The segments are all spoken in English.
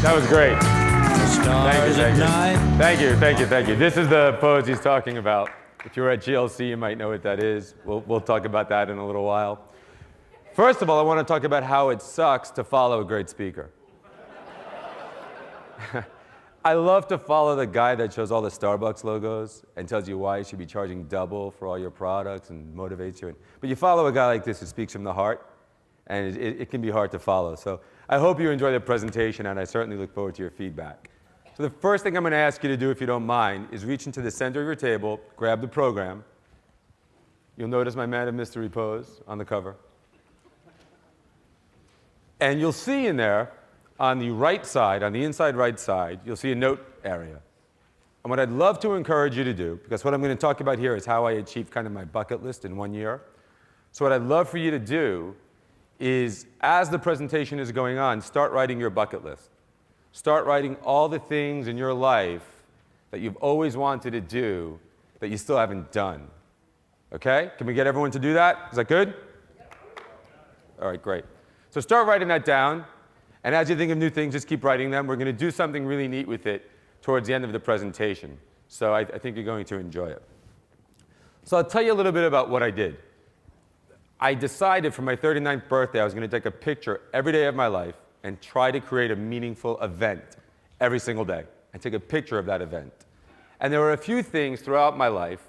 That was great. Thank you. Thank you. This is the pose he's talking about. If you were at GLC, you might know what that is. We'll talk about that in a little while. First of all, I want to talk about how it sucks to follow a great speaker. I love to follow the guy that shows all the Starbucks logos and tells you why you should be charging double for all your products and motivates you. But you follow a guy like this who speaks from the heart, and it can be hard to follow. So I hope you enjoy the presentation, and I certainly look forward to your feedback. So the first thing I'm going to ask you to do, if you don't mind, is reach into the center of your table, grab the program. You'll notice my Man of Mystery pose on the cover. And you'll see in there, on the right side, on the inside right side, you'll see a note area. And what I'd love to encourage you to do, because what I'm going to talk about here is how I achieved kind of my bucket list in 1 year. So what I'd love for you to do is, as the presentation is going on, start writing your bucket list. Start writing all the things in your life that you've always wanted to do that you still haven't done. Okay? Can we get everyone to do that? Is that good? All right, great. So start writing that down. And as you think of new things, just keep writing them. We're going to do something really neat with it towards the end of the presentation. So I think you're going to enjoy it. So I'll tell you a little bit about what I did. I decided for my 39th birthday I was going to take a picture every day of my life and try to create a meaningful event every single day and take a picture of that event. And there were a few things throughout my life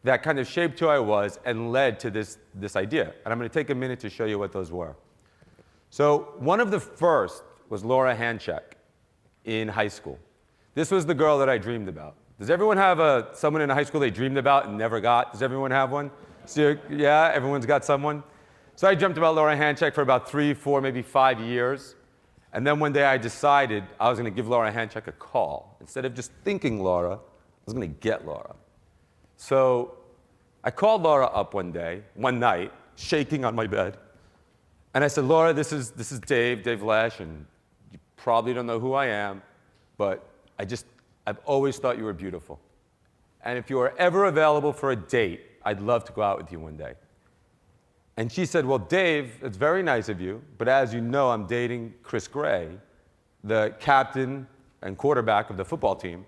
that kind of shaped who I was and led to this idea. And I'm going to take a minute to show you what those were. So one of the first was Laura Handcheck in high school. This was the girl that I dreamed about. Does everyone have someone in high school they dreamed about and never got? Does everyone have one? So, yeah, everyone's got someone. So I dreamt about Laura Handcheck for about 3, 4, maybe 5 years. And then one day I decided I was going to give Laura Handcheck a call. Instead of just thinking Laura, I was going to get Laura. So I called Laura up one night, shaking on my bed. And I said, Laura, this is Dave Lesh, and you probably don't know who I am, but I've always thought you were beautiful. And if you are ever available for a date, I'd love to go out with you one day. And she said, well, Dave, it's very nice of you, but as you know, I'm dating Chris Gray, the captain and quarterback of the football team.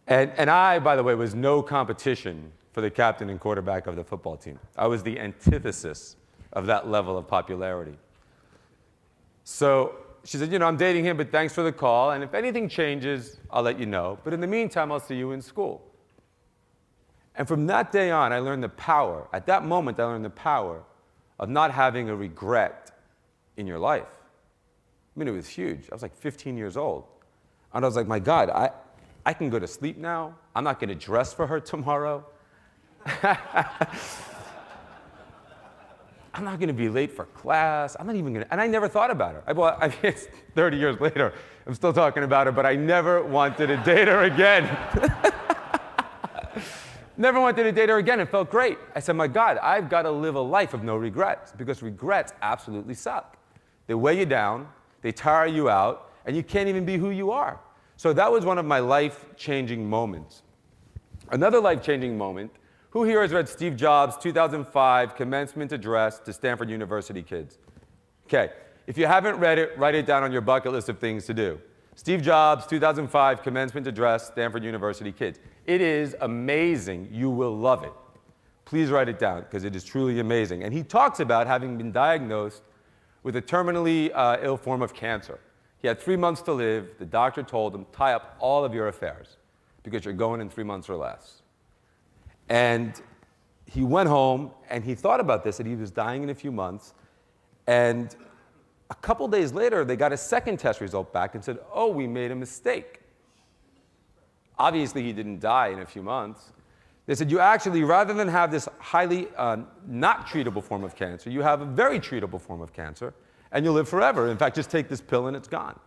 and I, by the way, was no competition for the captain and quarterback of the football team. I was the antithesis of that level of popularity. So she said, I'm dating him, but thanks for the call, and if anything changes, I'll let you know. But in the meantime, I'll see you in school. And from that day on, I learned the power. At that moment, I learned the power of not having a regret in your life. I mean, it was huge. I was like 15 years old. And I was like, my God, I can go to sleep now. I'm not going to dress for her tomorrow. I'm not going to be late for class. I'm not even going to, and I never thought about her. I mean, it's 30 years later. I'm still talking about her, but I never wanted to date her again. Never wanted to date her again. It felt great. I said, my God, I've got to live a life of no regrets, because regrets absolutely suck. They weigh you down, they tire you out, and you can't even be who you are. So that was one of my life-changing moments. Another life-changing moment. Who here has read Steve Jobs' 2005 commencement address to Stanford University kids? Okay, if you haven't read it, write it down on your bucket list of things to do. Steve Jobs' 2005 commencement address, Stanford University kids. It is amazing. You will love it. Please write it down, because it is truly amazing. And he talks about having been diagnosed with a terminally ill form of cancer. He had 3 months to live. The doctor told him, tie up all of your affairs, because you're going in 3 months or less. And he went home, and he thought about this, that he was dying in a few months. And a couple days later, they got a second test result back and said, oh, we made a mistake. Obviously, he didn't die in a few months. They said, you actually, rather than have this highly not treatable form of cancer, you have a very treatable form of cancer, and you'll live forever. In fact, just take this pill, and it's gone.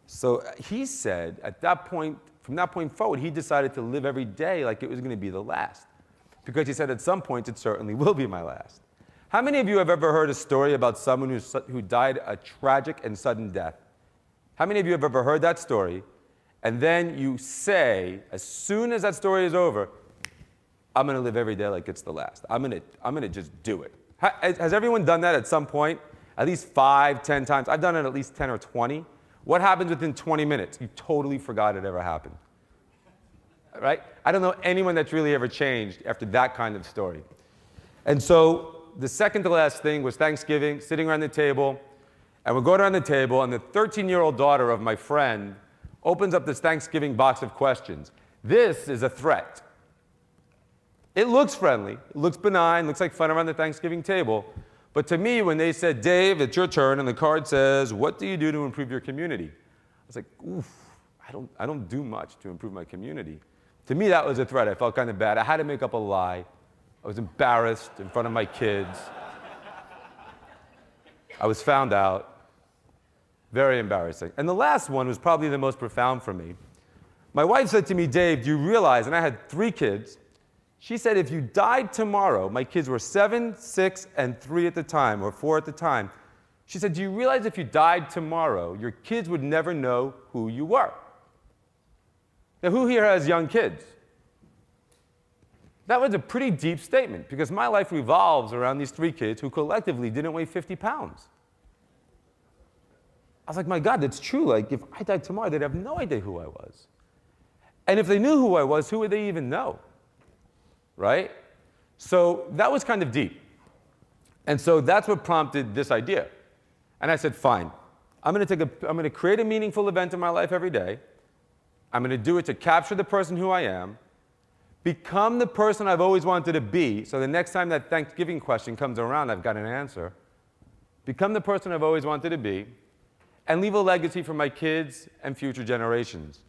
So he said, at that point, from that point forward, he decided to live every day like it was going to be the last. Because he said, at some point, it certainly will be my last. How many of you have ever heard a story about someone who died a tragic and sudden death? How many of you have ever heard that story, and then you say, as soon as that story is over, I'm going to live every day like it's the last. I'm going to just do it. Has everyone done that at some point? at least 5, 10 times. I've done it at least 10 or 20. What happens within 20 minutes? You totally forgot it ever happened. Right? I don't know anyone that's really ever changed after that kind of story. And so the second to last thing was Thanksgiving, sitting around the table, and we're going around the table, and the 13-year-old daughter of my friend opens up this Thanksgiving box of questions. This is a threat. It looks friendly, it looks benign, looks like fun around the Thanksgiving table. But to me, when they said, Dave, it's your turn, and the card says, what do you do to improve your community? I was like, oof, I don't do much to improve my community. To me, that was a threat. I felt kind of bad. I had to make up a lie. I was embarrassed in front of my kids. I was found out. Very embarrassing. And the last one was probably the most profound for me. My wife said to me, Dave, do you realize, and I had 3 kids, she said, if you died tomorrow, my kids were 7, 6, and 3 at the time, or 4 at the time. She said, do you realize if you died tomorrow, your kids would never know who you were? Now, who here has young kids? That was a pretty deep statement, because my life revolves around these 3 kids who collectively didn't weigh 50 pounds. I was like, my God, that's true. Like, if I died tomorrow, they'd have no idea who I was. And if they knew who I was, who would they even know? Right? So that was kind of deep. And so that's what prompted this idea. And I said, fine. I'm going to create a meaningful event in my life every day. I'm going to do it to capture the person who I am, become the person I've always wanted to be, so the next time that Thanksgiving question comes around, I've got an answer. Become the person I've always wanted to be, and leave a legacy for my kids and future generations.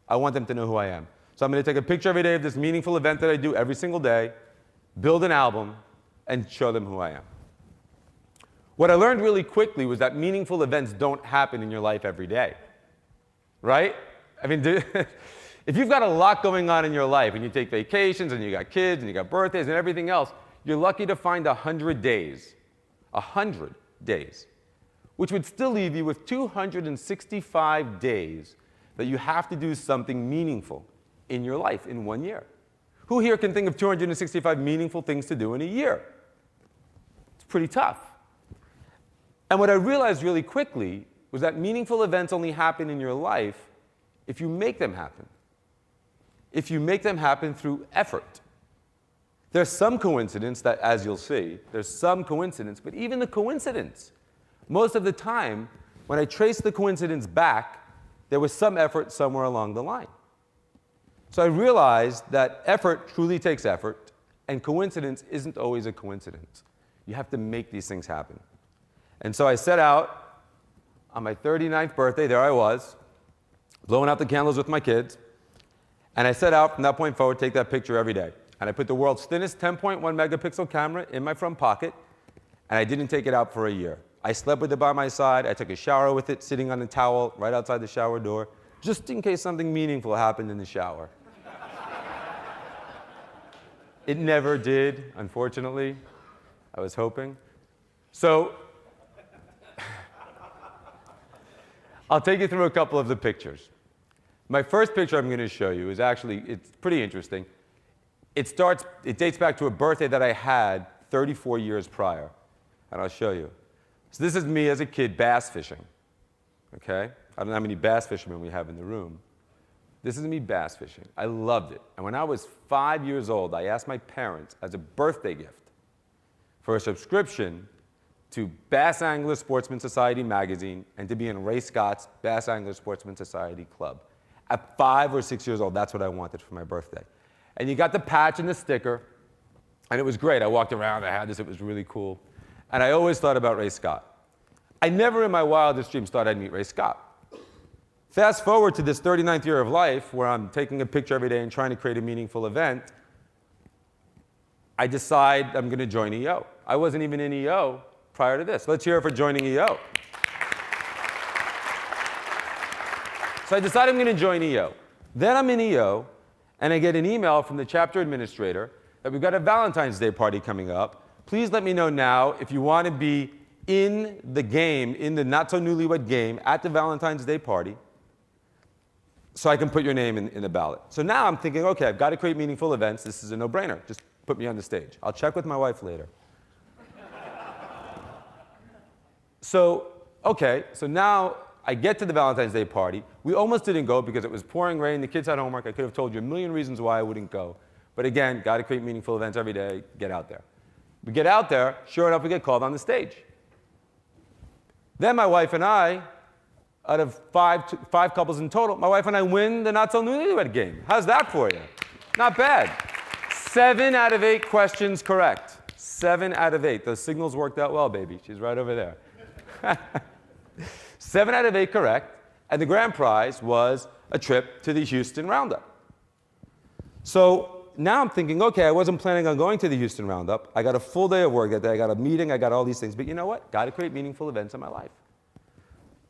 I want them to know who I am. So I'm going to take a picture every day of this meaningful event that I do every single day, build an album, and show them who I am. What I learned really quickly was that meaningful events don't happen in your life every day. Right? I mean, if you've got a lot going on in your life, and you take vacations, and you got kids, and you got birthdays, and everything else, you're lucky to find 100 days. 100 days. Which would still leave you with 265 days that you have to do something meaningful in your life in 1 year. Who here can think of 265 meaningful things to do in a year? It's pretty tough. And what I realized really quickly was that meaningful events only happen in your life if you make them happen. If you make them happen through effort. There's some coincidence that, as you'll see, there's some coincidence, but even the coincidence, most of the time, when I trace the coincidence back, there was some effort somewhere along the line. So I realized that effort truly takes effort, and coincidence isn't always a coincidence. You have to make these things happen. And so I set out on my 39th birthday, there I was, blowing out the candles with my kids, and I set out from that point forward to take that picture every day. And I put the world's thinnest 10.1 megapixel camera in my front pocket, and I didn't take it out for a year. I slept with it by my side. I took a shower with it, sitting on a towel right outside the shower door, just in case something meaningful happened in the shower. It never did, unfortunately. I was hoping. So I'll take you through a couple of the pictures. My first picture I'm going to show you is actually, it's pretty interesting. It dates back to a birthday that I had 34 years prior, and I'll show you. So this is me as a kid bass fishing, okay? I don't know how many bass fishermen we have in the room. This is me bass fishing. I loved it. And when I was 5 years old, I asked my parents as a birthday gift for a subscription to Bass Angler Sportsman Society magazine and to be in Ray Scott's Bass Angler Sportsman Society club. At 5 or 6 years old, that's what I wanted for my birthday. And you got the patch and the sticker, and it was great. I walked around, I had this, it was really cool. And I always thought about Ray Scott. I never in my wildest dreams thought I'd meet Ray Scott. Fast forward to this 39th year of life, where I'm taking a picture every day and trying to create a meaningful event, I decide I'm going to join EO. I wasn't even in EO prior to this. Let's hear it for joining EO. So I decide I'm going to join EO. Then I'm in EO, and I get an email from the chapter administrator that we've got a Valentine's Day party coming up. Please let me know now if you want to be in the game, in the not-so-newlywed game, at the Valentine's Day party, so I can put your name in the ballot. So now I'm thinking, okay, I've got to create meaningful events. This is a no-brainer. Just put me on the stage. I'll check with my wife later. So, okay, so now I get to the Valentine's Day party. We almost didn't go because it was pouring rain. The kids had homework. I could have told you a million reasons why I wouldn't go. But again, got to create meaningful events every day. Get out there. We get out there. Sure enough, we get called on the stage. Then my wife and I, out of five couples in total, my wife and I win the not-so-newlywed game. How's that for you? Not bad. 7 out of 8 questions correct. 7 out of 8. Those signals worked out well, baby. She's right over there. 7 out of 8 correct. And the grand prize was a trip to the Houston Roundup. So now I'm thinking, okay, I wasn't planning on going to the Houston Roundup. I got a full day of work that day. I got a meeting. I got all these things. But you know what? Got to create meaningful events in my life.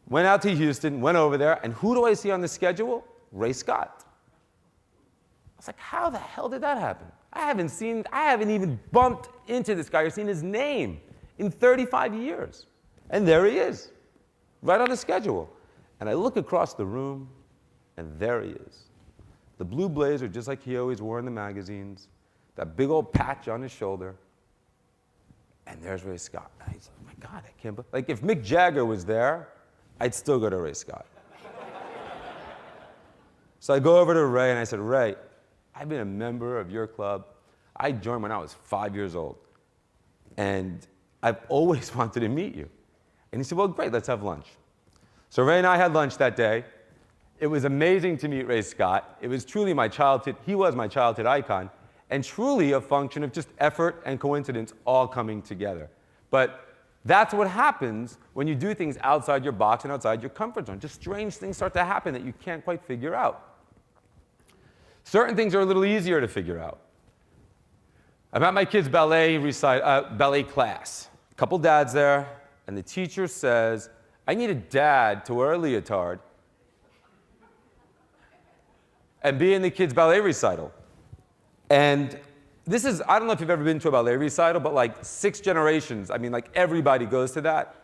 Went out to Houston, went over there, and who do I see on the schedule? Ray Scott. I was like, how the hell did that happen? I haven't even bumped into this guy or seen his name in 35 years. And there he is, right on the schedule. And I look across the room, and there he is. The blue blazer, just like he always wore in the magazines, that big old patch on his shoulder. And there's Ray Scott. And I was like, oh my God, I can't believe, like if Mick Jagger was there, I'd still go to Ray Scott. So I go over to Ray and I said, Ray, I've been a member of your club. I joined when I was 5 years old. And I've always wanted to meet you. And he said, well, great, let's have lunch. So Ray and I had lunch that day. It was amazing to meet Ray Scott. It was truly my childhood, he was my childhood icon, and truly a function of just effort and coincidence all coming together. But that's what happens when you do things outside your box and outside your comfort zone. Just strange things start to happen that you can't quite figure out. Certain things are a little easier to figure out. I'm at my kid's ballet class. A couple dads there, and the teacher says, I need a dad to wear a leotard and be in the kids' ballet recital. And this is, I don't know if you've ever been to a ballet recital, but like 6 generations, I mean, like everybody goes to that,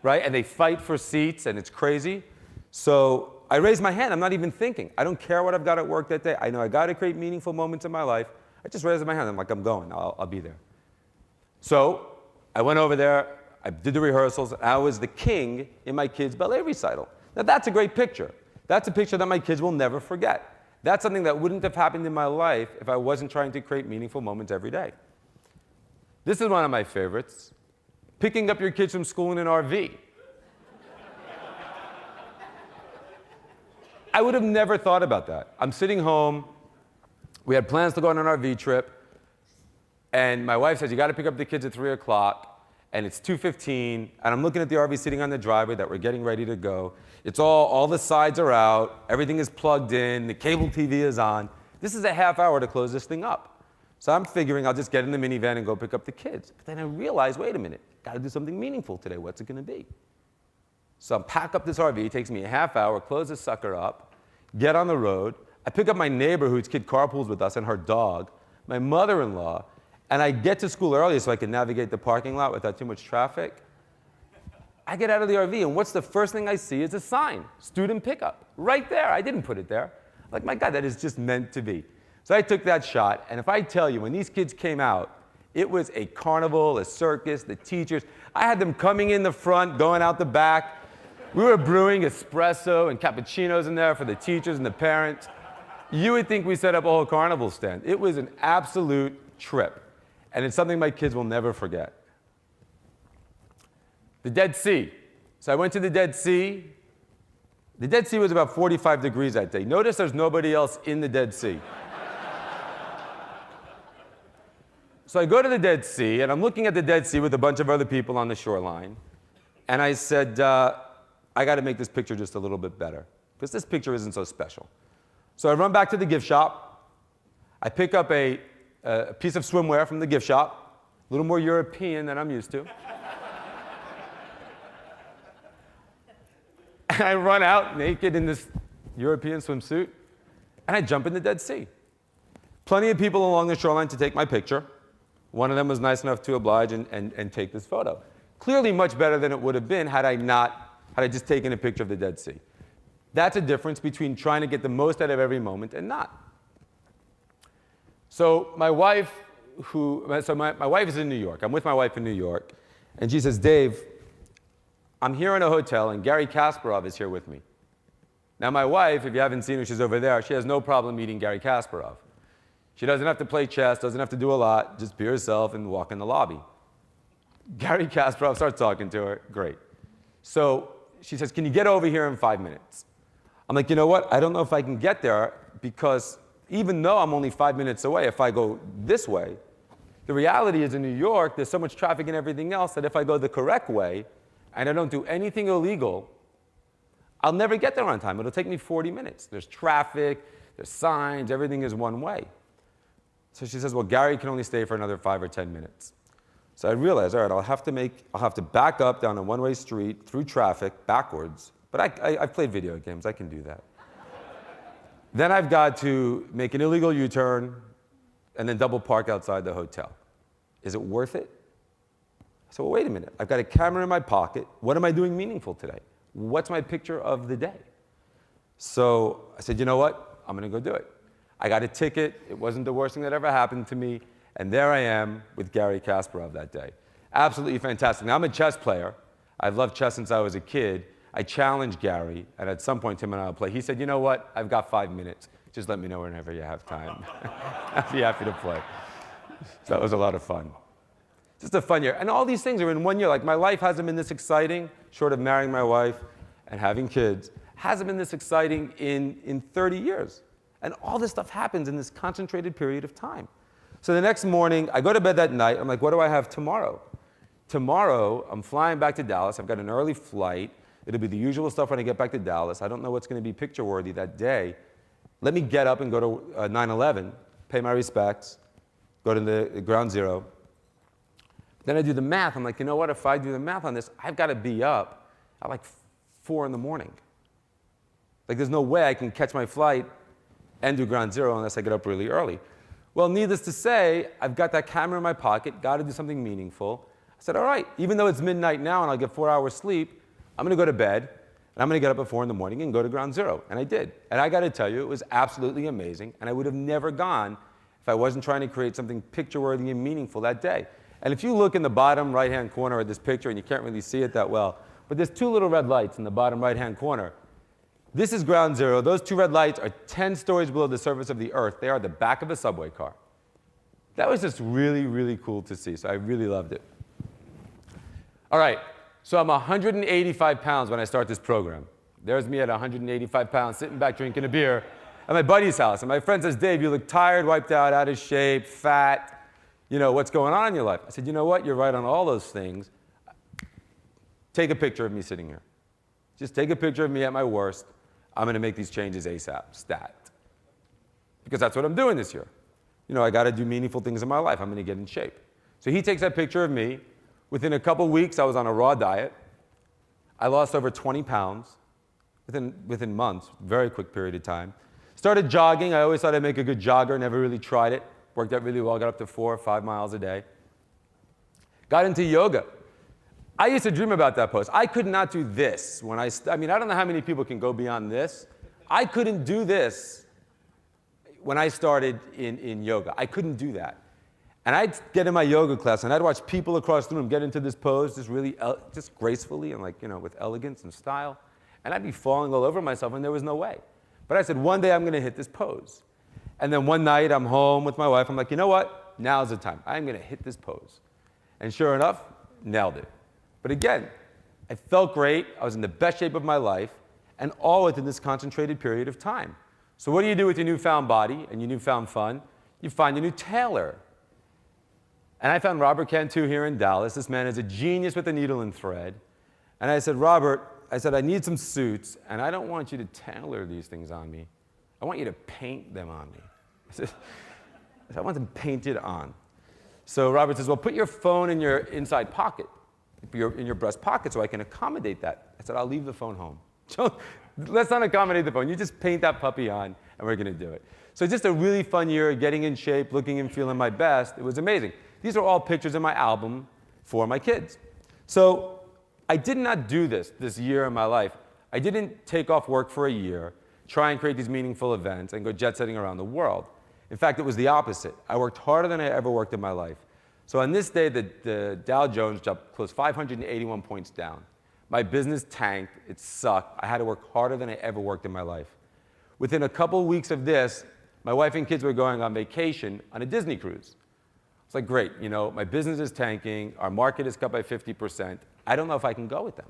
right? And they fight for seats, and it's crazy. So I raise my hand. I'm not even thinking. I don't care what I've got at work that day. I know I got to create meaningful moments in my life. I just raise my hand. I'm like, I'm going. I'll be there. So I went over there. I did the rehearsals. I was the king in my kids' ballet recital. Now, that's a great picture. That's a picture that my kids will never forget. That's something that wouldn't have happened in my life if I wasn't trying to create meaningful moments every day. This is one of my favorites. Picking up your kids from school in an RV. I would have never thought about that. I'm sitting home. We had plans to go on an RV trip. And my wife says, you got to pick up the kids at 3 o'clock. And it's 2:15. And I'm looking at the RV sitting on the driveway that we're getting ready to go. It's all the sides are out. Everything is plugged in. The cable TV is on. This is a half hour to close this thing up. So I'm figuring I'll just get in the minivan and go pick up the kids. But then I realize, wait a minute, got to do something meaningful today. What's it going to be? So I pack up this RV. It takes me a half hour, close this sucker up, get on the road. I pick up my neighbor whose kid carpools with us and her dog, my mother-in-law, and I get to school early so I can navigate the parking lot without too much traffic. I get out of the RV, and what's the first thing I see is a sign, student pickup, right there. I didn't put it there. Like, my God, that is just meant to be. So I took that shot, and if I tell you, when these kids came out, it was a carnival, a circus, the teachers. I had them coming in the front, going out the back. We were brewing espresso and cappuccinos in there for the teachers and the parents. You would think we set up a whole carnival stand. It was an absolute trip, and it's something my kids will never forget. The Dead Sea. So I went to the Dead Sea. The Dead Sea was about 45 degrees that day. Notice there's nobody else in the Dead Sea. So I go to the Dead Sea, and I'm looking at the Dead Sea with a bunch of other people on the shoreline. And I said, I got to make this picture just a little bit better, because this picture isn't so special. So I run back to the gift shop. I pick up a piece of swimwear from the gift shop, a little more European than I'm used to. And I run out naked in this European swimsuit, and I jump in the Dead Sea. Plenty of people along the shoreline to take my picture. One of them was nice enough to oblige and take this photo. Clearly much better than it would have been had I just taken a picture of the Dead Sea. That's a difference between trying to get the most out of every moment and not. So my wife is in New York. I'm with my wife in New York, and she says, Dave, I'm here in a hotel, and Gary Kasparov is here with me. Now, my wife, if you haven't seen her, she's over there. She has no problem meeting Gary Kasparov. She doesn't have to play chess, doesn't have to do a lot, just be herself and walk in the lobby. Gary Kasparov starts talking to her. Great. So she says, can you get over here in 5 minutes? I'm like, you know what? I don't know if I can get there, because even though I'm only 5 minutes away, if I go this way, the reality is in New York, there's so much traffic and everything else that if I go the correct way and I don't do anything illegal, I'll never get there on time. It'll take me 40 minutes. There's traffic, there's signs, everything is one way. So she says, well, Gary can only stay for another 5 or 10 minutes. So I realized, all right, I'll have to back up down a one-way street through traffic backwards. But I've played video games, I can do that. Then I've got to make an illegal U-turn and then double park outside the hotel. Is it worth it? I said, well, wait a minute. I've got a camera in my pocket. What am I doing meaningful today? What's my picture of the day? So I said, you know what? I'm going to go do it. I got a ticket. It wasn't the worst thing that ever happened to me. And there I am with Gary Kasparov that day. Absolutely fantastic. Now, I'm a chess player. I've loved chess since I was a kid. I challenged Gary, and at some point, Tim and I will play. He said, you know what? I've got 5 minutes. Just let me know whenever you have time. I'd be happy to play. So that was a lot of fun. Just a fun year. And all these things are in 1 year. Like, my life hasn't been this exciting, short of marrying my wife and having kids, hasn't been this exciting in 30 years. And all this stuff happens in this concentrated period of time. So the next morning, I go to bed that night. I'm like, what do I have tomorrow? Tomorrow, I'm flying back to Dallas. I've got an early flight. It'll be the usual stuff when I get back to Dallas. I don't know what's going to be picture-worthy that day. Let me get up and go to 9/11, pay my respects, go to the ground zero. Then I do the math. I'm like, you know what? If I do the math on this, I've got to be up at like 4 in the morning. Like, there's no way I can catch my flight and do ground zero unless I get up really early. Well, needless to say, I've got that camera in my pocket, got to do something meaningful. I said, all right, even though it's midnight now and I'll get 4 hours sleep, I'm going to go to bed, and I'm going to get up at 4 in the morning and go to ground zero. And I did. And I got to tell you, it was absolutely amazing, and I would have never gone if I wasn't trying to create something picture-worthy and meaningful that day. And if you look in the bottom right-hand corner of this picture, and you can't really see it that well, but there's 2 little red lights in the bottom right-hand corner. This is ground zero. Those 2 red lights are 10 stories below the surface of the earth. They are the back of a subway car. That was just really, really cool to see, so I really loved it. All right, so I'm 185 pounds when I start this program. There's me at 185 pounds, sitting back drinking a beer at my buddy's house. And my friend says, Dave, you look tired, wiped out of shape, fat. You know, what's going on in your life? I said, you know what? You're right on all those things. Take a picture of me sitting here. Just take a picture of me at my worst. I'm going to make these changes ASAP, stat. Because that's what I'm doing this year. You know, I got to do meaningful things in my life. I'm going to get in shape. So he takes that picture of me. Within a couple weeks, I was on a raw diet. I lost over 20 pounds within months, very quick period of time. Started jogging. I always thought I'd make a good jogger, never really tried it. Worked out really well, got up to 4 or 5 miles a day. Got into yoga. I used to dream about that pose. I could not do this when I mean, I don't know how many people can go beyond this. I couldn't do this when I started in yoga. I couldn't do that. And I'd get in my yoga class, and I'd watch people across the room get into this pose just really, just gracefully and, like, you know, with elegance and style. And I'd be falling all over myself, and there was no way. But I said, one day I'm going to hit this pose. And then one night I'm home with my wife. I'm like, you know what? Now's the time. I'm going to hit this pose. And sure enough, nailed it. But again, I felt great. I was in the best shape of my life, and all within this concentrated period of time. So what do you do with your newfound body and your newfound fun? You find a new tailor. And I found Robert Cantu here in Dallas. This man is a genius with a needle and thread. And I said, Robert, I need some suits, and I don't want you to tailor these things on me. I want you to paint them on me. I want them painted on. So Robert says, well, put your phone in your inside pocket, in your breast pocket, so I can accommodate that. I said, I'll leave the phone home. So let's not accommodate the phone. You just paint that puppy on, and we're going to do it. So just a really fun year, getting in shape, looking and feeling my best. It was amazing. These are all pictures in my album for my kids. So I did not do this year in my life. I didn't take off work for a year, try and create these meaningful events, and go jet-setting around the world. In fact, it was the opposite. I worked harder than I ever worked in my life. So on this day, the Dow Jones closed 581 points down. My business tanked. It sucked. I had to work harder than I ever worked in my life. Within a couple weeks of this, my wife and kids were going on vacation on a Disney cruise. It's like, great, you know, my business is tanking. Our market is cut by 50%. I don't know if I can go with them.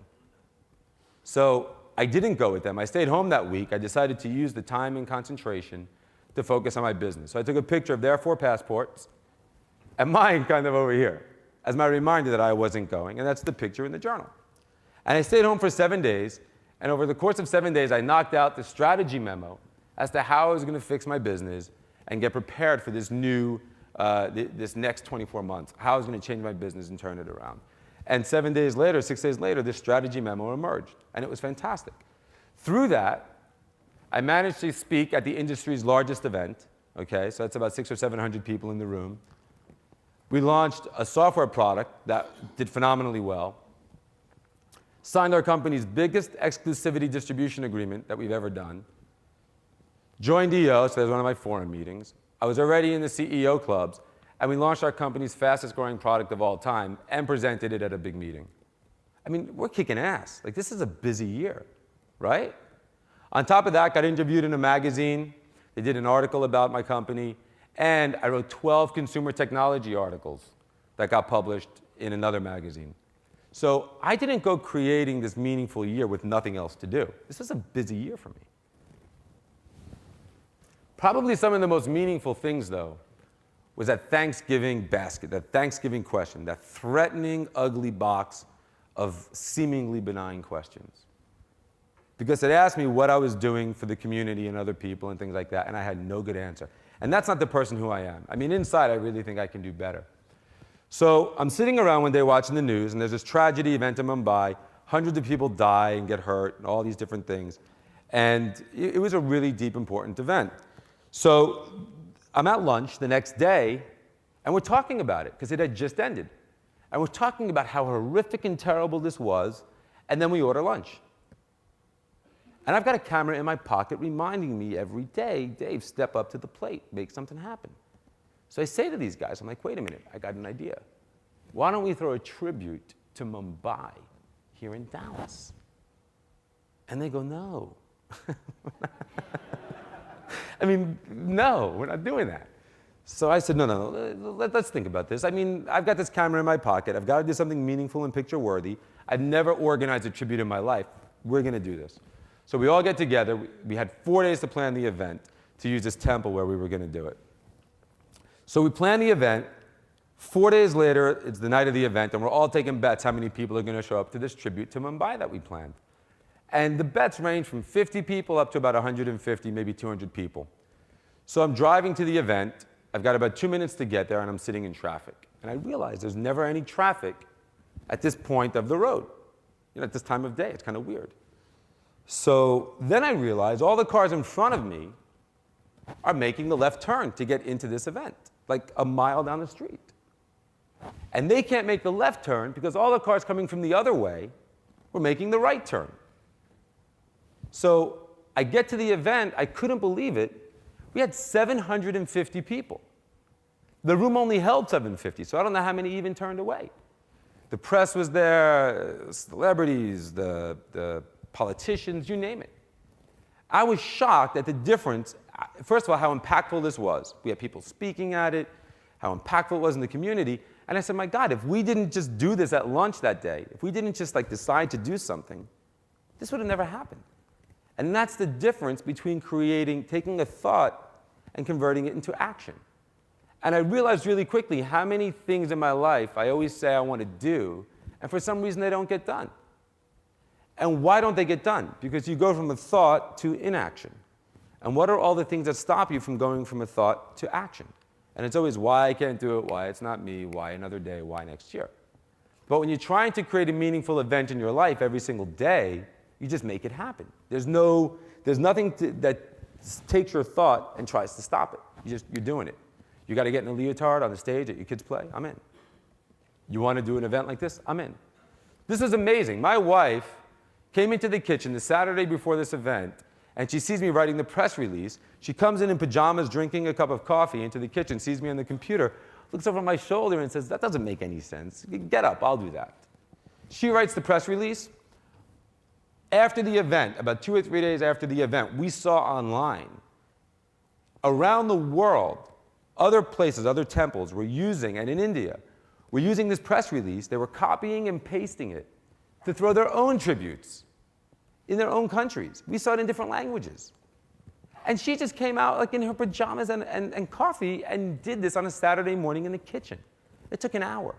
So I didn't go with them. I stayed home that week. I decided to use the time and concentration to focus on my business. So I took a picture of their 4 passports and mine kind of over here as my reminder that I wasn't going, and that's the picture in the journal. And I stayed home for 7 days, and over the course of 7 days, I knocked out the strategy memo as to how I was going to fix my business and get prepared for this this next 24 months, how I was going to change my business and turn it around. And 7 days later, 6 days later, this strategy memo emerged, and it was fantastic. Through that, I managed to speak at the industry's largest event, okay, so that's about 600 or 700 people in the room. We launched a software product that did phenomenally well, signed our company's biggest exclusivity distribution agreement that we've ever done, joined EO, so that was one of my forum meetings. I was already in the CEO clubs, and we launched our company's fastest growing product of all time and presented it at a big meeting. I mean, we're kicking ass. Like, this is a busy year, right? On top of that, got interviewed in a magazine. They did an article about my company, and I wrote 12 consumer technology articles that got published in another magazine. So I didn't go creating this meaningful year with nothing else to do. This was a busy year for me. Probably some of the most meaningful things, though, was that Thanksgiving basket, that Thanksgiving question, that threatening, ugly box of seemingly benign questions. Because it asked me what I was doing for the community and other people and things like that, and I had no good answer. And that's not the person who I am. I mean, inside, I really think I can do better. So I'm sitting around one day watching the news, and there's this tragedy event in Mumbai. Hundreds of people die and get hurt and all these different things. And it was a really deep, important event. So I'm at lunch the next day, and we're talking about it, because it had just ended. And we're talking about how horrific and terrible this was, and then we order lunch. And I've got a camera in my pocket reminding me every day, Dave, step up to the plate, make something happen. So I say to these guys, I'm like, wait a minute, I got an idea. Why don't we throw a tribute to Mumbai here in Dallas? And they go, no. I mean, no, we're not doing that. So I said, no, let's think about this. I mean, I've got this camera in my pocket. I've got to do something meaningful and picture-worthy. I've never organized a tribute in my life. We're going to do this. So we all get together. We had 4 days to plan the event to use this temple where we were going to do it. So we plan the event. 4 days later, it's the night of the event, and we're all taking bets how many people are going to show up to this tribute to Mumbai that we planned. And the bets range from 50 people up to about 150, maybe 200 people. So I'm driving to the event. I've got about 2 minutes to get there, and I'm sitting in traffic. And I realize there's never any traffic at this point of the road. You know, at this time of day, it's kind of weird. So then I realize all the cars in front of me are making the left turn to get into this event, like a mile down the street. And they can't make the left turn because all the cars coming from the other way were making the right turn. So I get to the event, I couldn't believe it. We had 750 people. The room only held 750, so I don't know how many even turned away. The press was there, celebrities, the politicians, you name it. I was shocked at the difference, first of all, how impactful this was. We had people speaking at it, how impactful it was in the community. And I said, my God, if we didn't just do this at lunch that day, if we didn't just decide to do something, this would have never happened. And that's the difference between taking a thought and converting it into action. And I realized really quickly how many things in my life I always say I want to do, and for some reason they don't get done. And why don't they get done? Because you go from a thought to inaction. And what are all the things that stop you from going from a thought to action? And it's always why I can't do it, why it's not me, why another day, why next year. But when you're trying to create a meaningful event in your life every single day, you just make it happen. There's nothing that takes your thought and tries to stop it. You're doing it. You got to get in a leotard on the stage at your kids' play? I'm in. You want to do an event like this? I'm in. This is amazing. My wife came into the kitchen the Saturday before this event, and she sees me writing the press release. She comes in pajamas, drinking a cup of coffee into the kitchen, sees me on the computer, looks over my shoulder and says, that doesn't make any sense. Get up, I'll do that. She writes the press release. After the event, about 2 or 3 days after the event, we saw online, around the world, other places, other temples were using, and in India, were using this press release. They were copying and pasting it to throw their own tributes in their own countries. We saw it in different languages. And she just came out like in her pajamas and coffee and did this on a Saturday morning in the kitchen. It took an hour.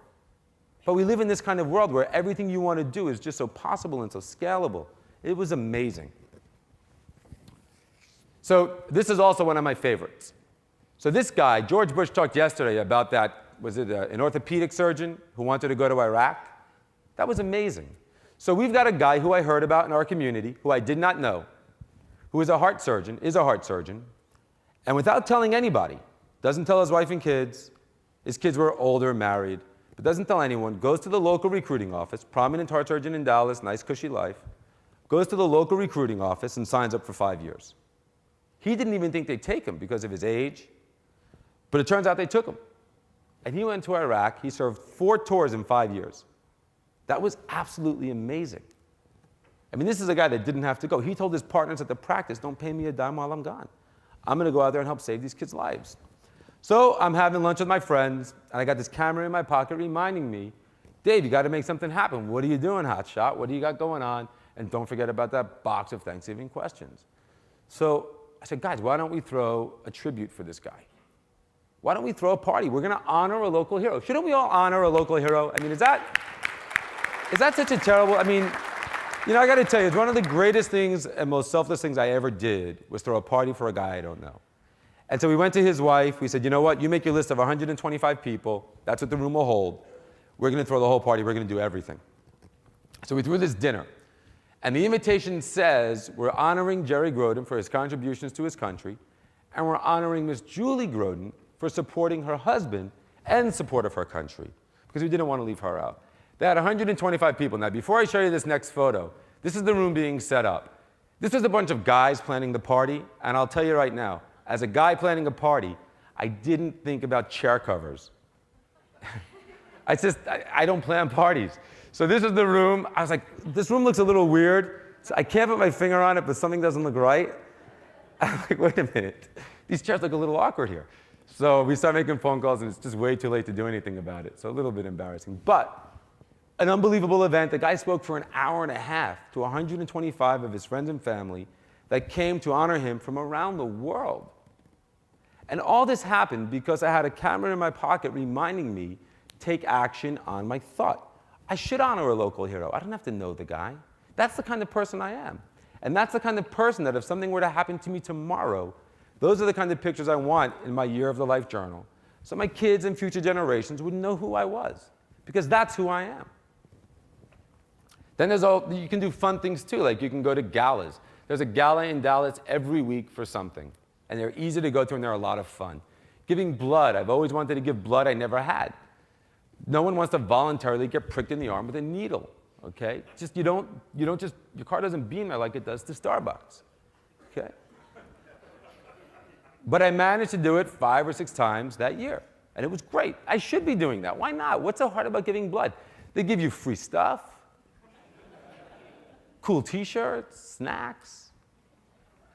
But we live in this kind of world where everything you want to do is just so possible and so scalable. It was amazing. So this is also one of my favorites. So this guy, George Bush talked yesterday about that, was it an orthopedic surgeon who wanted to go to Iraq? That was amazing. So we've got a guy who I heard about in our community, who I did not know, who is a heart surgeon, and without telling anybody, doesn't tell his wife and kids, his kids were older, married, but doesn't tell anyone, goes to the local recruiting office, prominent heart surgeon in Dallas, nice cushy life, goes to the local recruiting office and signs up for 5 years. He didn't even think they'd take him because of his age, but it turns out they took him. And he went to Iraq. He served 4 tours in 5 years. That was absolutely amazing. I mean, this is a guy that didn't have to go. He told his partners at the practice, don't pay me a dime while I'm gone. I'm going to go out there and help save these kids' lives. So I'm having lunch with my friends, and I got this camera in my pocket reminding me, Dave, you got to make something happen. What are you doing, hotshot? What do you got going on? And don't forget about that box of Thanksgiving questions. So I said, guys, why don't we throw a tribute for this guy? Why don't we throw a party? We're going to honor a local hero. Shouldn't we all honor a local hero? I mean, is that such a terrible, I mean, you know, I got to tell you, it's one of the greatest things and most selfless things I ever did was throw a party for a guy I don't know. And so we went to his wife. We said, you know what? You make your list of 125 people. That's what the room will hold. We're going to throw the whole party. We're going to do everything. So we threw this dinner. And the invitation says we're honoring Jerry Groden for his contributions to his country, and we're honoring Miss Julie Groden for supporting her husband and support of her country, because we didn't want to leave her out. They had 125 people. Now, before I show you this next photo, this is the room being set up. This was a bunch of guys planning the party, and I'll tell you right now, as a guy planning a party, I didn't think about chair covers. I don't plan parties. So this is the room. I was like, this room looks a little weird. So I can't put my finger on it, but something doesn't look right. I'm like, wait a minute. These chairs look a little awkward here. So we start making phone calls, and it's just way too late to do anything about it. So a little bit embarrassing. But an unbelievable event. The guy spoke for an hour and a half to 125 of his friends and family that came to honor him from around the world. And all this happened because I had a camera in my pocket reminding me, take action on my thought. I should honor a local hero. I don't have to know the guy. That's the kind of person I am. And that's the kind of person that if something were to happen to me tomorrow, those are the kind of pictures I want in my Year of the Life journal. So my kids and future generations would know who I was, because that's who I am. Then you can do fun things too, like you can go to galas. There's a gala in Dallas every week for something, and they're easy to go to and they're a lot of fun. Giving blood, I've always wanted to give blood, I never had. No one wants to voluntarily get pricked in the arm with a needle, okay? Just, you don't just, your car doesn't beam there like it does to Starbucks, okay? But I managed to do it 5 or 6 times that year, and it was great. I should be doing that. Why not? What's so hard about giving blood? They give you free stuff, cool t-shirts, snacks.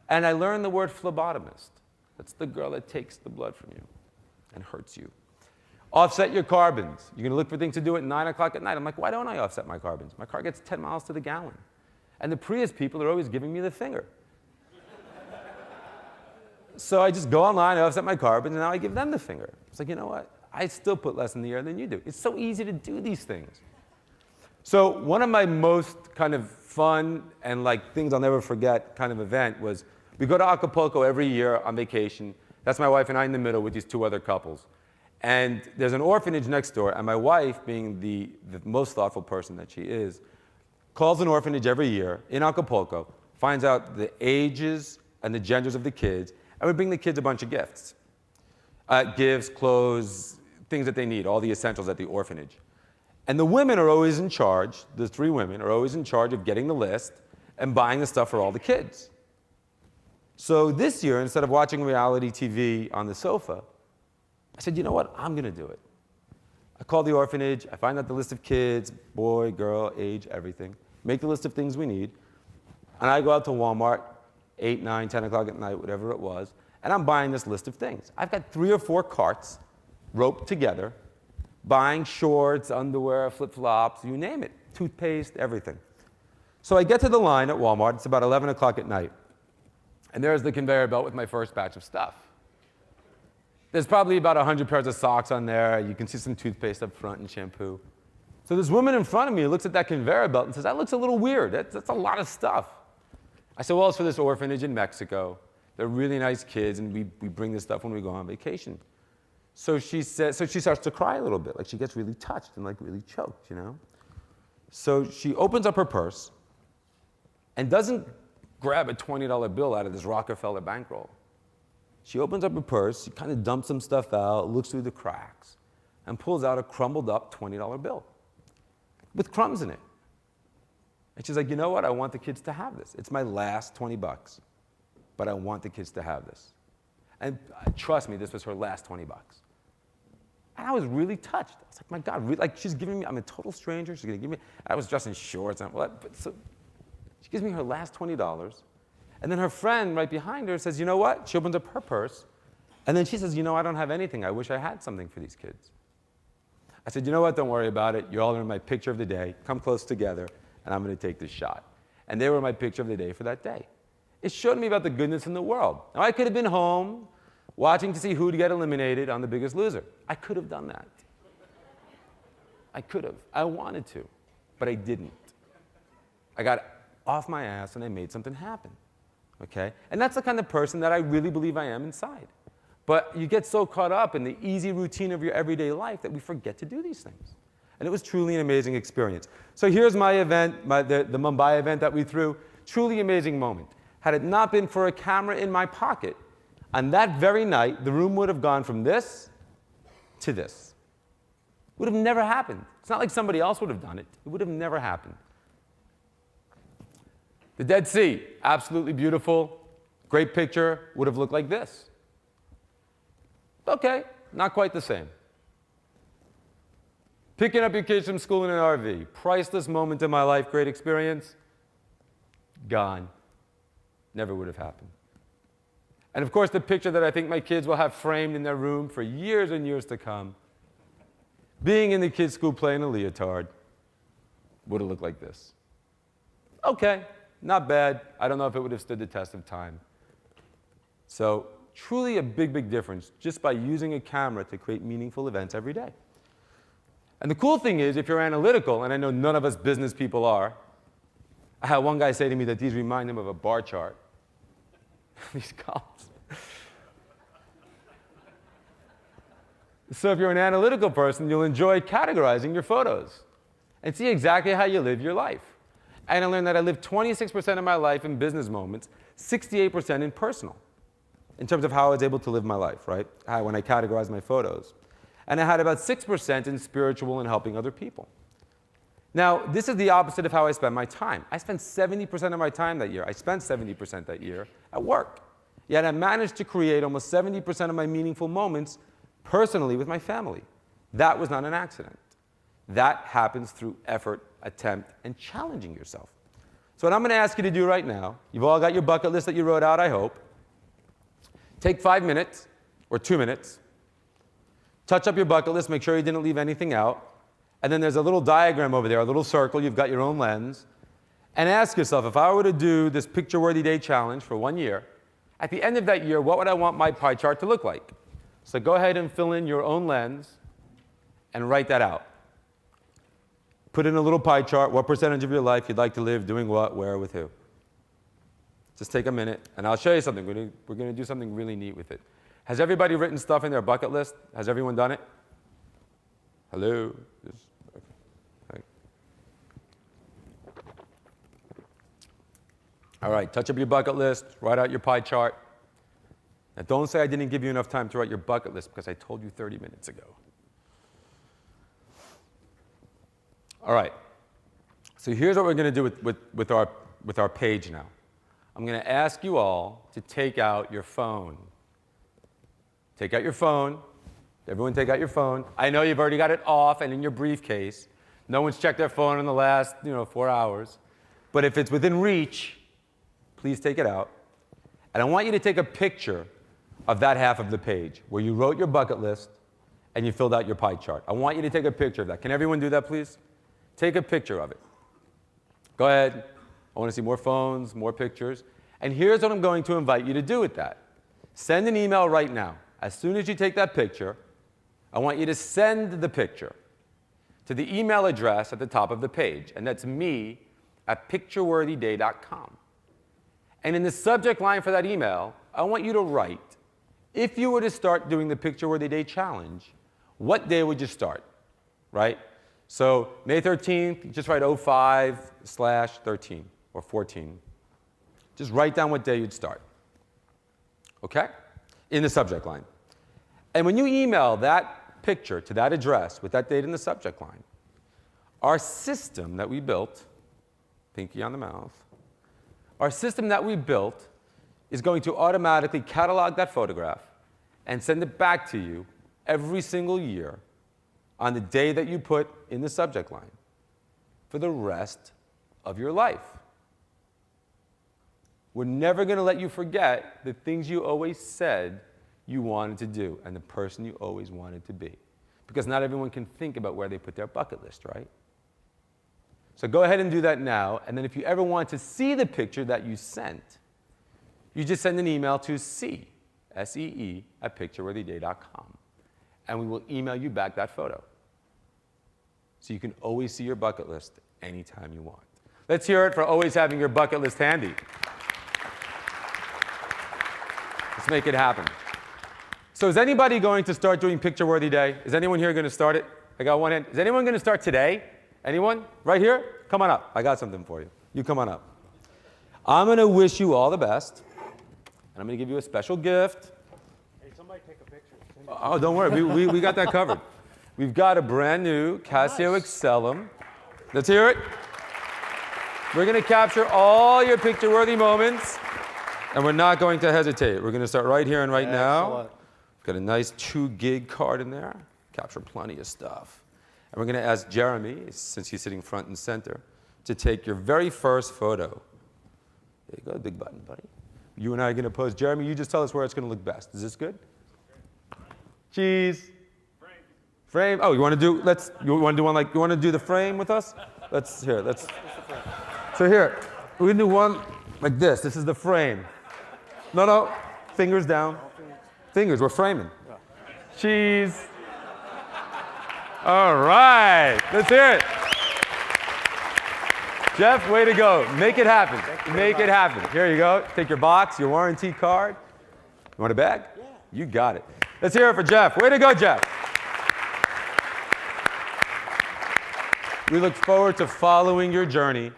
And I learned the word phlebotomist. That's the girl that takes the blood from you and hurts you. Offset your carbons. You're going to look for things to do at 9 o'clock at night. I'm like, why don't I offset my carbons? My car gets 10 miles to the gallon. And the Prius people are always giving me the finger. So I just go online, I offset my carbons, and now I give them the finger. It's like, you know what? I still put less in the air than you do. It's so easy to do these things. So one of my most kind of fun and like things I'll never forget kind of event was we go to Acapulco every year on vacation. That's my wife and I in the middle with these 2 other couples. And there's an orphanage next door, and my wife, being the most thoughtful person that she is, calls an orphanage every year in Acapulco, finds out the ages and the genders of the kids, and we bring the kids a bunch of gifts. Gifts, clothes, things that they need, all the essentials at the orphanage. And the women are always in charge, the 3 women are always in charge of getting the list and buying the stuff for all the kids. So this year, instead of watching reality TV on the sofa, I said, you know what, I'm going to do it. I call the orphanage, I find out the list of kids, boy, girl, age, everything, make the list of things we need, And I go out to Walmart, 8, 9, 10 o'clock at night, whatever it was, and I'm buying this list of things. I've got 3 or 4 carts roped together, buying shorts, underwear, flip-flops, you name it, toothpaste, everything. So I get to the line at Walmart. It's about 11 o'clock at night. And there's the conveyor belt with my first batch of stuff. There's probably about 100 pairs of socks on there. You can see some toothpaste up front and shampoo. So this woman in front of me looks at that conveyor belt and says, that looks a little weird. That's a lot of stuff. I said, well, it's for this orphanage in Mexico. They're really nice kids, and we bring this stuff when we go on vacation. So she starts to cry a little bit, like she gets really touched and like really choked, you know? So she opens up her purse and doesn't grab a $20 bill out of this Rockefeller bankroll. She opens up her purse, she kind of dumps some stuff out, looks through the cracks, and pulls out a crumbled up $20 bill with crumbs in it. And she's like, you know what? I want the kids to have this. It's my last 20 bucks, but I want the kids to have this. And trust me, this was her last 20 bucks. And I was really touched. I was like, my God, really? Like she's giving me, I'm a total stranger. She's going to give me, I was dressed in shorts. And what? But so she gives me her last $20. And then her friend right behind her says, you know what? She opens up her purse. And then she says, you know, I don't have anything. I wish I had something for these kids. I said, you know what? Don't worry about it. You're all in my picture of the day. Come close together, and I'm going to take this shot. And they were my picture of the day for that day. It showed me about the goodness in the world. Now, I could have been home watching to see who'd get eliminated on The Biggest Loser. I could have done that. I could have. I wanted to, but I didn't. I got off my ass and I made something happen. Okay? And that's the kind of person that I really believe I am inside. But you get so caught up in the easy routine of your everyday life that we forget to do these things. And it was truly an amazing experience. So here's my event, the Mumbai event that we threw. Truly amazing moment. Had it not been for a camera in my pocket, on that very night, the room would have gone from this to this. It would have never happened. It's not like somebody else would have done it. It would have never happened. The Dead Sea, absolutely beautiful. Great picture, would have looked like this. Okay, not quite the same. Picking up your kids from school in an RV, priceless moment in my life, great experience, gone. Never would have happened. And of course, the picture that I think my kids will have framed in their room for years and years to come, being in the kids' school playing a leotard, would have looked like this. Okay, not bad. I don't know if it would have stood the test of time. So, truly a big, big difference just by using a camera to create meaningful events every day. And the cool thing is, if you're analytical, and I know none of us business people are, I had one guy say to me that these remind him of a bar chart. These columns. So if you're an analytical person, you'll enjoy categorizing your photos and see exactly how you live your life. And I learned that I live 26% of my life in business moments, 68% in personal, in terms of how I was able to live my life, right? When I categorized my photos. And I had about 6% in spiritual and helping other people. Now, this is the opposite of how I spend my time. I spent 70% of my time that year. I spent 70% that year at work. Yet I managed to create almost 70% of my meaningful moments personally with my family. That was not an accident. That happens through effort, attempt, and challenging yourself. So what I'm going to ask you to do right now, you've all got your bucket list that you wrote out, I hope. Take 5 minutes, or 2 minutes. Touch up your bucket list, make sure you didn't leave anything out. And then there's a little diagram over there, a little circle, you've got your own lens. And ask yourself, if I were to do this picture-worthy day challenge for 1 year, at the end of that year, what would I want my pie chart to look like? So go ahead and fill in your own lens and write that out. Put in a little pie chart, what percentage of your life you'd like to live, doing what, where, with who. Just take a minute, and I'll show you something. We're going to do something really neat with it. Has everybody written stuff in their bucket list? Has everyone done it? Hello? Okay. All right, touch up your bucket list, write out your pie chart. Now, don't say I didn't give you enough time to write your bucket list because I told you 30 minutes ago. All right, so here's what we're going to do with our page now. I'm going to ask you all to take out your phone. Take out your phone. Everyone take out your phone. I know you've already got it off and in your briefcase. No one's checked their phone in the last 4 hours. But if it's within reach, please take it out. And I want you to take a picture of that half of the page where you wrote your bucket list and you filled out your pie chart. I want you to take a picture of that. Can everyone do that, please? Take a picture of it. Go ahead. I want to see more phones, more pictures. And here's what I'm going to invite you to do with that. Send an email right now. As soon as you take that picture, I want you to send the picture to the email address at the top of the page, and that's me@pictureworthyday.com. And in the subject line for that email, I want you to write, if you were to start doing the Picture Worthy Day challenge, what day would you start, right? So May 13th, just write 05/13 or 14. Just write down what day you'd start, okay? In the subject line. And when you email that picture to that address with that date in the subject line, our system that we built, pinky on the mouth, our system that we built is going to automatically catalog that photograph and send it back to you every single year on the day that you put in the subject line for the rest of your life. We're never going to let you forget the things you always said you wanted to do and the person you always wanted to be. Because not everyone can think about where they put their bucket list, right? So go ahead and do that now. And then if you ever want to see the picture that you sent, you just send an email to SEE@pictureworthyday.com. And we will email you back that photo. So you can always see your bucket list anytime you want. Let's hear it for always having your bucket list handy. Let's make it happen. So is anybody going to start doing Picture Worthy Day? Is anyone here going to start it? I got one hand. Is anyone going to start today? Anyone? Right here? Come on up. I got something for you. You come on up. I'm going to wish you all the best. And I'm going to give you a special gift. Hey, somebody take a picture. Oh, don't worry. We got that covered. We've got a brand new Casio Excellium. Let's hear it. We're going to capture all your picture-worthy moments. And we're not going to hesitate. We're going to start right here and right now. Got a nice 2 gig card in there. Capture plenty of stuff. And we're going to ask Jeremy, since he's sitting front and center, to take your very first photo. There you go, big button, buddy. You and I are going to pose. Jeremy, you just tell us where it's going to look best. Is this good? Cheese. Frame. Oh, you want to do? You want to do one like? You want to do the frame with us? So here, we're going to do one like this. This is the frame. No. Fingers down. Fingers. We're framing. Cheese. All right. Let's hear it. Jeff, way to go. Make it happen. Make it happen. Here you go. Take your box, your warranty card. You want a bag? Yeah. You got it. Let's hear it for Jeff. Way to go, Jeff. We look forward to following your journey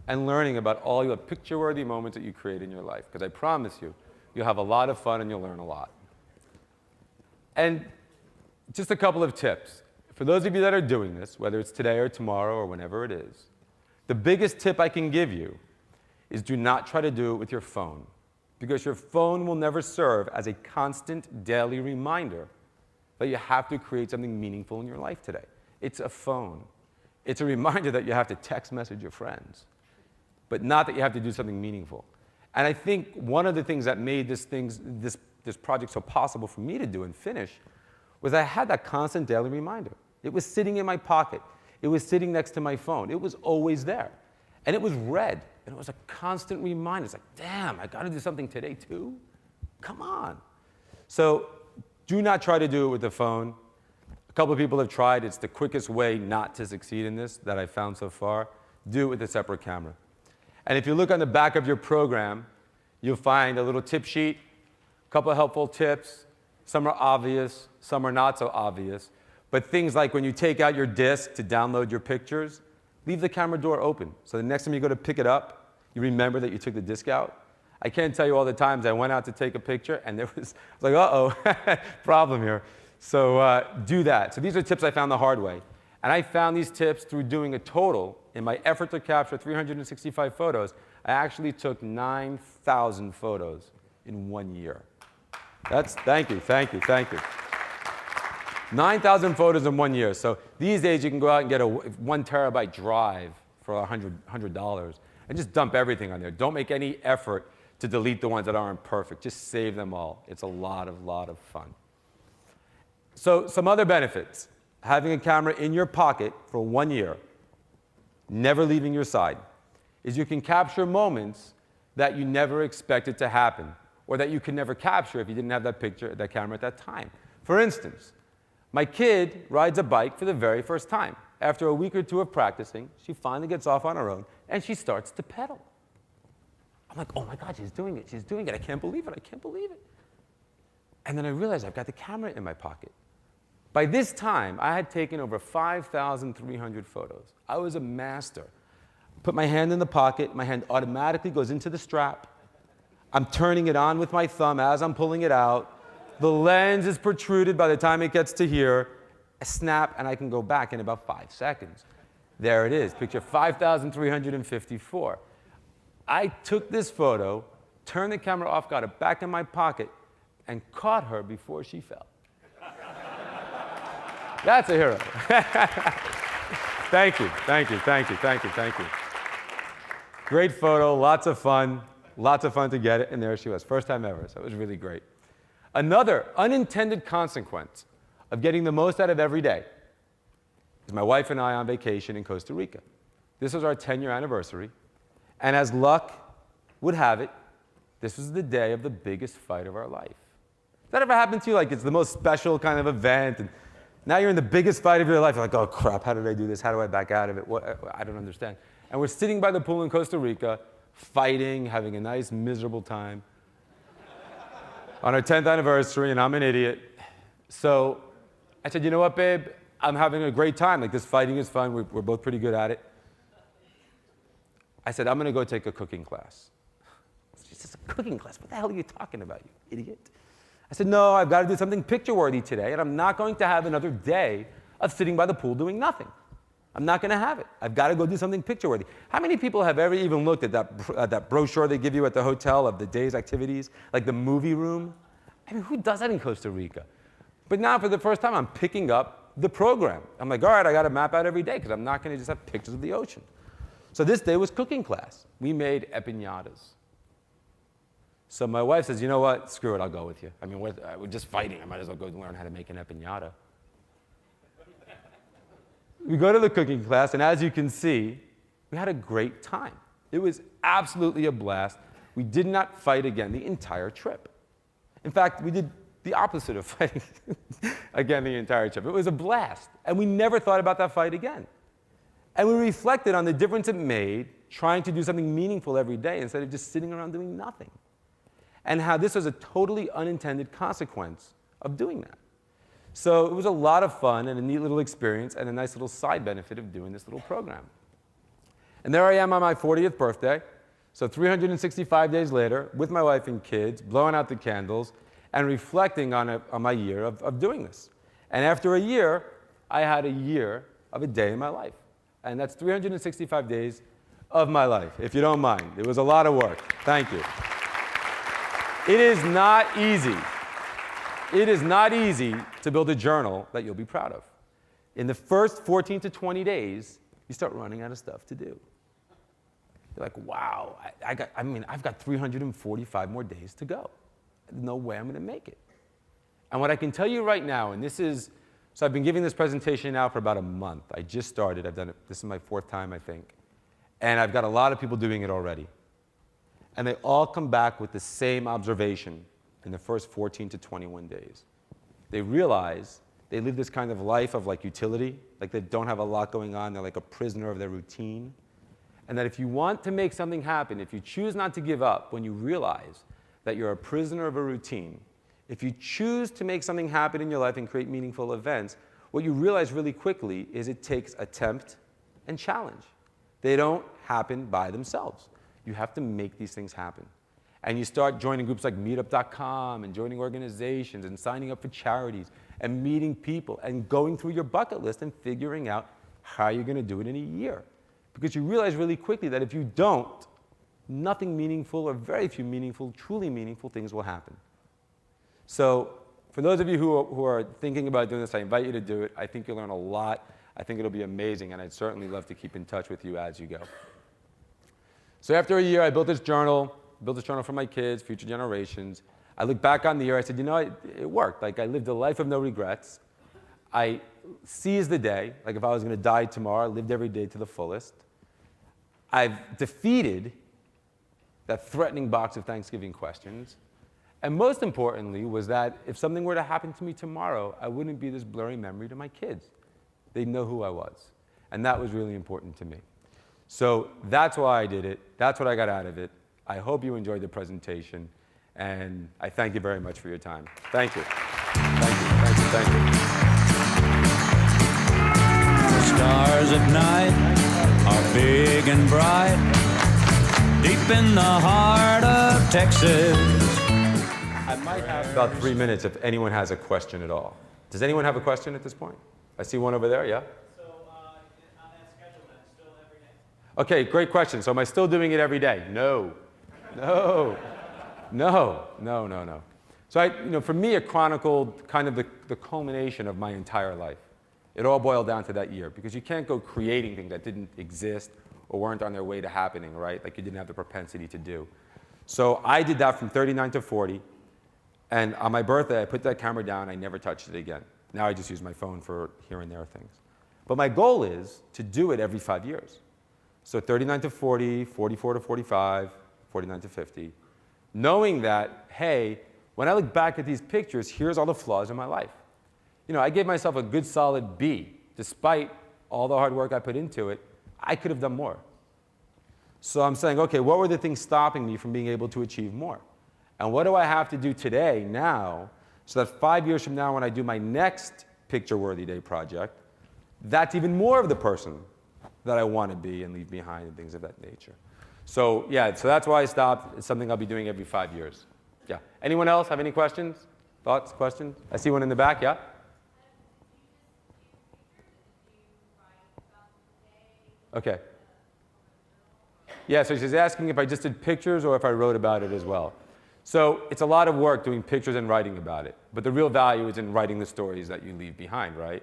and learning about all your picture-worthy moments that you create in your life. Because I promise you, you'll have a lot of fun and you'll learn a lot. And just a couple of tips. For those of you that are doing this, whether it's today or tomorrow or whenever it is, the biggest tip I can give you is do not try to do it with your phone. Because your phone will never serve as a constant daily reminder that you have to create something meaningful in your life today. It's a phone. It's a reminder that you have to text message your friends, but not that you have to do something meaningful. And I think one of the things that made this project so possible for me to do and finish was I had that constant daily reminder. It was sitting in my pocket. It was sitting next to my phone. It was always there. And it was red. And it was a constant reminder. It's like, damn, I got to do something today too? Come on. So do not try to do it with the phone. A couple of people have tried. It's the quickest way not to succeed in this that I've found so far. Do it with a separate camera. And if you look on the back of your program, you'll find a little tip sheet, a couple of helpful tips. Some are obvious, some are not so obvious. But things like when you take out your disk to download your pictures, leave the camera door open. So the next time you go to pick it up, you remember that you took the disk out. I can't tell you all the times I went out to take a picture and I was like, uh-oh, problem here. So do that. So these are tips I found the hard way. And I found these tips through doing a total. In my effort to capture 365 photos, I actually took 9,000 photos in 1 year. Thank you. 9,000 photos in 1 year. So these days you can go out and get a 1 terabyte drive for $100. and just dump everything on there. Don't make any effort to delete the ones that aren't perfect. Just save them all. It's a lot of fun. So some other benefits. Having a camera in your pocket for 1 year, never leaving your side, is you can capture moments that you never expected to happen, or that you could never capture if you didn't have that camera at that time. For instance, my kid rides a bike for the very first time. After a week or two of practicing, she finally gets off on her own, and she starts to pedal. I'm like, oh my God, she's doing it, I can't believe it. And then I realized I've got the camera in my pocket. By this time, I had taken over 5,300 photos. I was a master. Put my hand in the pocket, my hand automatically goes into the strap. I'm turning it on with my thumb as I'm pulling it out. The lens is protruded by the time it gets to here. A snap, and I can go back in about 5 seconds. There it is, picture 5,354. I took this photo, turned the camera off, got it back in my pocket, and caught her before she fell. That's a hero. Thank you. Great photo, lots of fun to get it, and there she was, first time ever, so it was really great. Another unintended consequence of getting the most out of every day is my wife and I on vacation in Costa Rica. This was our 10-year anniversary, and as luck would have it, this was the day of the biggest fight of our life. Has that ever happened to you? Like, it's the most special kind of event, and now you're in the biggest fight of your life. You're like, oh crap, how did I do this? How do I back out of it? I don't understand. And we're sitting by the pool in Costa Rica, fighting, having a nice, miserable time on our 10th anniversary, and I'm an idiot. So I said, you know what, babe? I'm having a great time. Like, this fighting is fun. We're both pretty good at it. I said, I'm going to go take a cooking class. She says, a cooking class? What the hell are you talking about, you idiot? I said, no, I've got to do something picture-worthy today, and I'm not going to have another day of sitting by the pool doing nothing. I'm not going to have it. I've got to go do something picture-worthy. How many people have ever even looked at that brochure they give you at the hotel of the day's activities, like the movie room? I mean, who does that in Costa Rica? But now, for the first time, I'm picking up the program. I'm like, all right, I got to map out every day, because I'm not going to just have pictures of the ocean. So this day was cooking class. We made empanadas. So my wife says, you know what? Screw it, I'll go with you. I mean, we're just fighting. I might as well go learn how to make an empanada. We go to the cooking class, and as you can see, we had a great time. It was absolutely a blast. We did not fight again the entire trip. In fact, we did the opposite of fighting again the entire trip. It was a blast, and we never thought about that fight again. And we reflected on the difference it made trying to do something meaningful every day instead of just sitting around doing nothing, and how this was a totally unintended consequence of doing that. So it was a lot of fun and a neat little experience and a nice little side benefit of doing this little program. And there I am on my 40th birthday, so 365 days later, with my wife and kids, blowing out the candles and reflecting on my year of doing this. And after a year, I had a year of a day in my life. And that's 365 days of my life, if you don't mind. It was a lot of work. Thank you. It is not easy. It is not easy to build a journal that you'll be proud of. In the first 14 to 20 days, you start running out of stuff to do. You're like, wow, I've got 345 more days to go. There's no way I'm going to make it. And what I can tell you right now, and this is, so I've been giving this presentation now for about a month. I just started. I've done it. This is my 4th time, I think. And I've got a lot of people doing it already. And they all come back with the same observation in the first 14 to 21 days. They realize they live this kind of life of like utility, like they don't have a lot going on, they're like a prisoner of their routine. And that if you want to make something happen, if you choose not to give up when you realize that you're a prisoner of a routine, if you choose to make something happen in your life and create meaningful events, what you realize really quickly is it takes attempt and challenge. They don't happen by themselves. You have to make these things happen. And you start joining groups like meetup.com and joining organizations and signing up for charities and meeting people and going through your bucket list and figuring out how you're going to do it in a year. Because you realize really quickly that if you don't, nothing meaningful or very few meaningful, truly meaningful things will happen. So for those of you who are thinking about doing this, I invite you to do it. I think you'll learn a lot. I think it'll be amazing, and I'd certainly love to keep in touch with you as you go. So after a year, I built this journal for my kids, future generations. I look back on the year, I said, you know, it worked. Like, I lived a life of no regrets. I seized the day, like if I was gonna die tomorrow, I lived every day to the fullest. I've defeated that threatening box of Thanksgiving questions. And most importantly was that if something were to happen to me tomorrow, I wouldn't be this blurry memory to my kids. They'd know who I was. And that was really important to me. So that's why I did it. That's what I got out of it. I hope you enjoyed the presentation. And I thank you very much for your time. Thank you. Thank you, thank you, thank you. The stars at night are big and bright, deep in the heart of Texas. I might have about 3 minutes if anyone has a question at all. Does anyone have a question at this point? I see one over there, yeah? So on that schedule then, still every day? Okay, great question. So am I still doing it every day? No. No. No, no, no, no. So for me, it chronicled kind of the culmination of my entire life. It all boiled down to that year, because you can't go creating things that didn't exist or weren't on their way to happening, right? Like you didn't have the propensity to do. So I did that from 39 to 40, and on my birthday, I put that camera down, I never touched it again. Now I just use my phone for here and there things. But my goal is to do it every 5 years. So 39 to 40, 44 to 45, 49 to 50. Knowing that, hey, when I look back at these pictures, here's all the flaws in my life. You know, I gave myself a good solid B. Despite all the hard work I put into it, I could have done more. So I'm saying, okay, what were the things stopping me from being able to achieve more? And what do I have to do today, now, so that 5 years from now when I do my next picture-worthy day project, that's even more of the person that I want to be and leave behind and things of that nature. So yeah, so that's why I stopped. It's something I'll be doing every 5 years. Yeah. Anyone else have any questions? Thoughts, questions? I see one in the back, yeah? Okay. Yeah, so she's asking if I just did pictures or if I wrote about it as well. So it's a lot of work doing pictures and writing about it. But the real value is in writing the stories that you leave behind, right?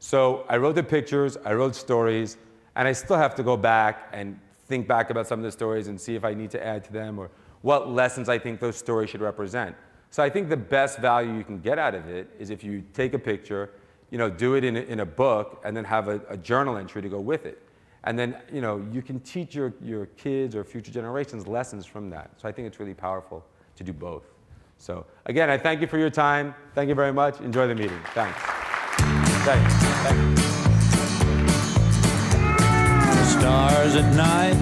So I wrote the pictures, I wrote stories, and I still have to go back and think back about some of the stories and see if I need to add to them or what lessons I think those stories should represent. So I think the best value you can get out of it is if you take a picture, do it in a book, and then have a journal entry to go with it. And then, you can teach your kids or future generations lessons from that. So I think it's really powerful to do both. So again, I thank you for your time. Thank you very much. Enjoy the meeting. Thanks. Thanks. The stars at night